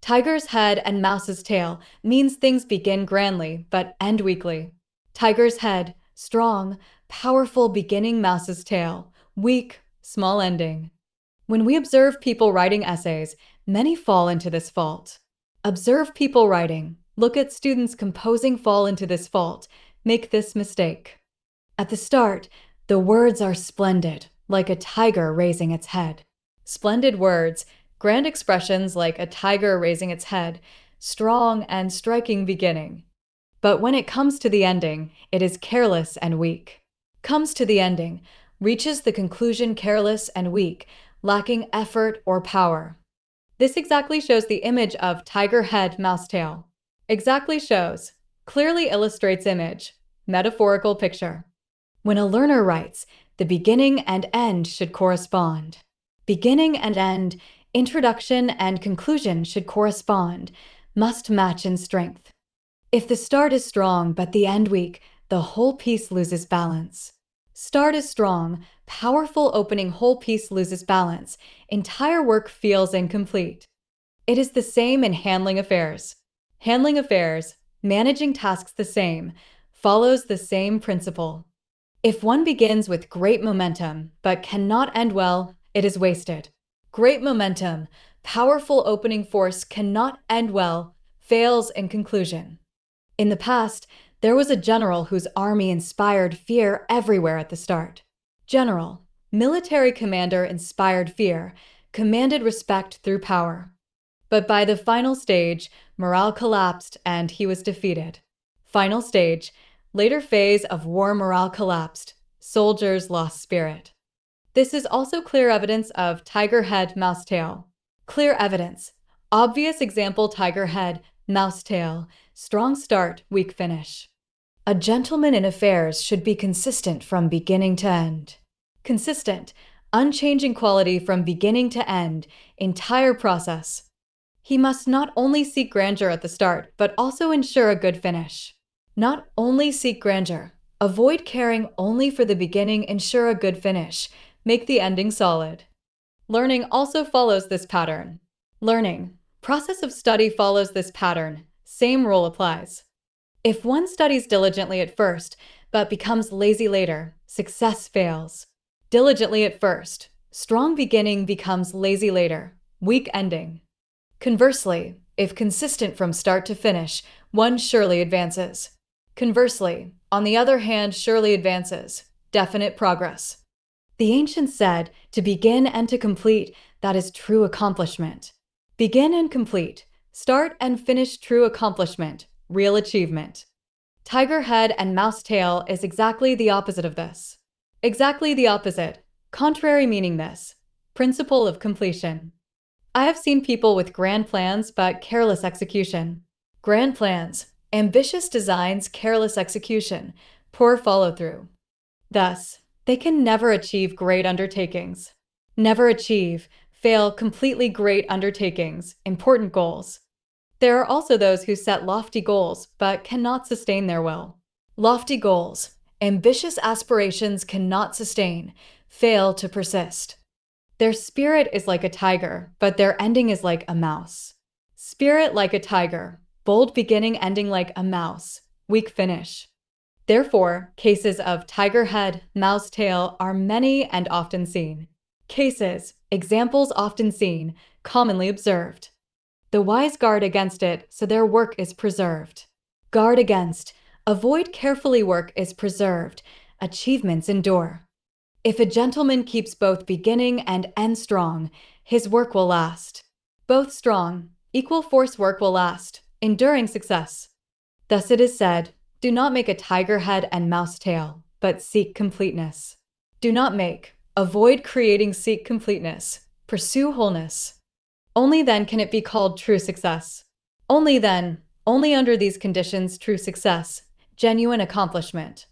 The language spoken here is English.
Tiger's head and mouse's tail means things begin grandly but end weakly. Tiger's head, strong, powerful beginning, mouse's tail, weak, small ending. When we observe people writing essays, many fall into this fault. Observe people writing. Look at students composing, fall into this fault. Make this mistake. At the start, the words are splendid, like a tiger raising its head. Splendid words, grand expressions like a tiger raising its head, strong and striking beginning. But when it comes to the ending, it is careless and weak. Comes to the ending, reaches the conclusion careless and weak, lacking effort or power. This exactly shows the image of tiger head, mouse tail. Exactly shows, clearly illustrates image, metaphorical picture. When a learner writes, the beginning and end should correspond. Beginning and end, introduction and conclusion should correspond, must match in strength. If the start is strong but the end weak, the whole piece loses balance. Start is strong, powerful opening, whole piece loses balance, entire work feels incomplete. It is the same in handling affairs. Handling affairs, managing tasks the same, follows the same principle. If one begins with great momentum but cannot end well, it is wasted. Great momentum, powerful opening force cannot end well, fails in conclusion. In the past, there was a general whose army inspired fear everywhere at the start. General, military commander, inspired fear, commanded respect through power. But by the final stage, morale collapsed and he was defeated. Final stage, later phase of war, morale collapsed, soldiers lost spirit. This is also clear evidence of tiger head, mouse tail. Clear evidence. Obvious example, tiger head, mouse tail, strong start, weak finish. A gentleman in affairs should be consistent from beginning to end. Consistent, unchanging quality from beginning to end, entire process. He must not only seek grandeur at the start, but also ensure a good finish. Not only seek grandeur, avoid caring only for the beginning, ensure a good finish, make the ending solid. Learning also follows this pattern. Learning, process of study follows this pattern, same rule applies. If one studies diligently at first, but becomes lazy later, success fails. Diligently at first, strong beginning becomes lazy later, weak ending. Conversely, if consistent from start to finish, one surely advances. Conversely, on the other hand, surely advances, definite progress. The ancients said, to begin and to complete, that is true accomplishment. Begin and complete, start and finish, true accomplishment, real achievement. Tiger head and mouse tail is exactly the opposite of this. Exactly the opposite, contrary meaning this. Principle of completion. I have seen people with grand plans but careless execution. Grand plans, ambitious designs, careless execution, poor follow-through. Thus, they can never achieve great undertakings. Never achieve, fail completely great undertakings, important goals. There are also those who set lofty goals but cannot sustain their will. Lofty goals, ambitious aspirations cannot sustain, fail to persist. Their spirit is like a tiger, but their ending is like a mouse. Spirit like a tiger, bold beginning, ending like a mouse, weak finish. Therefore, cases of tiger head, mouse tail are many and often seen. Cases, examples often seen, commonly observed. The wise guard against it, so their work is preserved. Guard against, avoid carefully, work is preserved, achievements endure. If a gentleman keeps both beginning and end strong, his work will last. Both strong, equal force work will last, enduring success. Thus it is said, do not make a tiger head and mouse tail, but seek completeness. Do not make, avoid creating, seek completeness, pursue wholeness. Only then can it be called true success. Only then, only under these conditions, true success, genuine accomplishment.